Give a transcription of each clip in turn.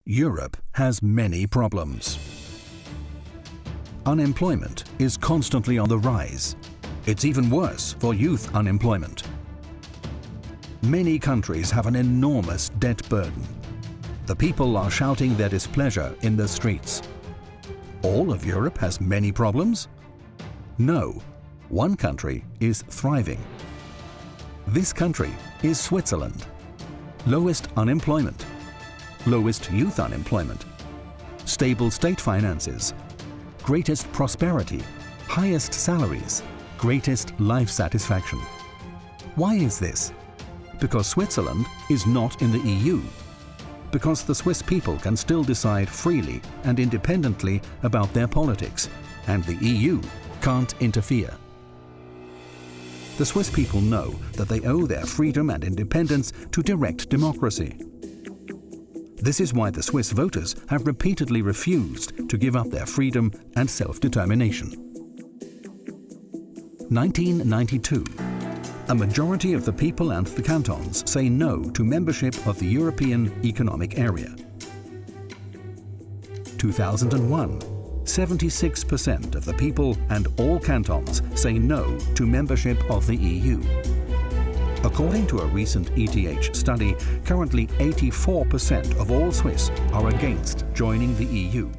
Europe has many problems. Unemployment is constantly on the rise. It's even worse for youth unemployment. Many countries have an enormous debt burden. The people are shouting their displeasure in the streets. All of Europe has many problems? No, one country is thriving. This country is Switzerland. Lowest unemployment, lowest youth unemployment, stable state finances, greatest prosperity, highest salaries, greatest life satisfaction. Why is this? Because Switzerland is not in the EU. Because the Swiss people can still decide freely and independently about their politics, and the EU can't interfere. The Swiss people know that they owe their freedom and independence to direct democracy. This is why the Swiss voters have repeatedly refused to give up their freedom and self-determination. 1992. A majority of the people and the cantons say no to membership of the European Economic Area. 2001. 76% of the people and all cantons say no to membership of the EU. According to a recent ETH study, currently 84% of all Swiss are against joining the EU.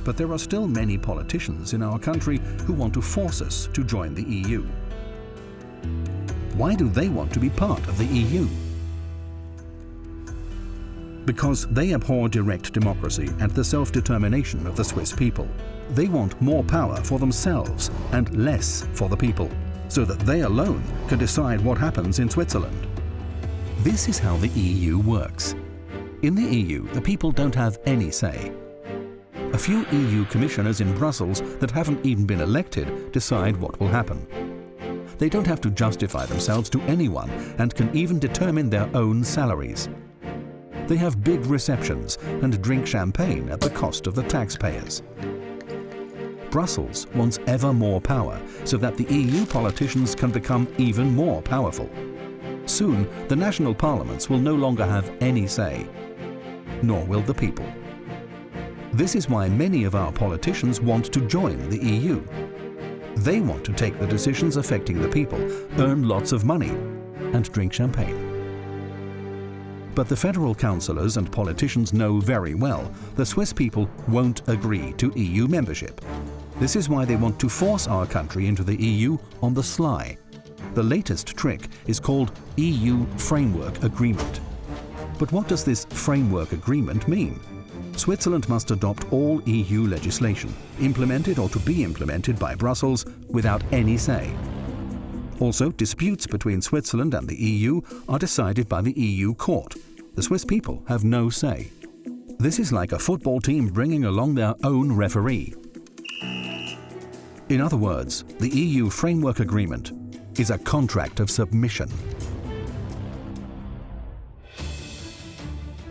But there are still many politicians in our country who want to force us to join the EU. Why do they want to be part of the EU? Because they abhor direct democracy and the self-determination of the Swiss people. They want more power for themselves and less for the people, so that they alone can decide what happens in Switzerland. This is how the EU works. In the EU, the people don't have any say. A few EU commissioners in Brussels that haven't even been elected decide what will happen. They don't have to justify themselves to anyone and can even determine their own salaries. They have big receptions and drink champagne at the cost of the taxpayers. Brussels wants ever more power so that the EU politicians can become even more powerful. Soon, the national parliaments will no longer have any say, nor will the people. This is why many of our politicians want to join the EU. They want to take the decisions affecting the people, earn lots of money, and drink champagne. But the federal councillors and politicians know very well the Swiss people won't agree to EU membership. This is why they want to force our country into the EU on the sly. The latest trick is called EU Framework Agreement. But what does this framework agreement mean? Switzerland must adopt all EU legislation, implemented or to be implemented by Brussels without any say. Also, disputes between Switzerland and the EU are decided by the EU court. The Swiss people have no say. This is like a football team bringing along their own referee. In other words, the EU Framework Agreement is a contract of submission.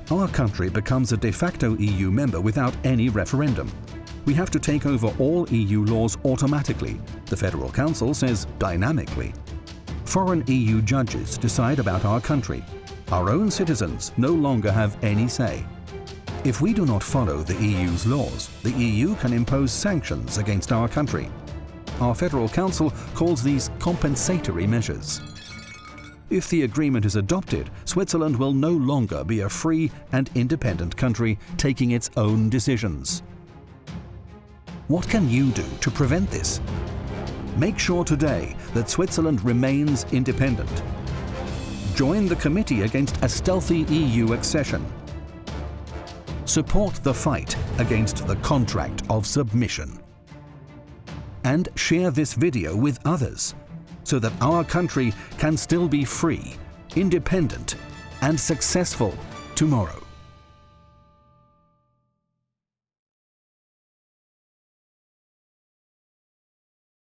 Our country becomes a de facto EU member without any referendum. We have to take over all EU laws automatically. The Federal Council says dynamically. Foreign EU judges decide about our country. Our own citizens no longer have any say. If we do not follow the EU's laws, the EU can impose sanctions against our country. Our Federal Council calls these compensatory measures. If the agreement is adopted, Switzerland will no longer be a free and independent country taking its own decisions. What can you do to prevent this? Make sure today that Switzerland remains independent. Join the Committee Against a Stealthy EU Accession. Support the fight against the contract of submission. And share this video with others so that our country can still be free, independent, and successful tomorrow.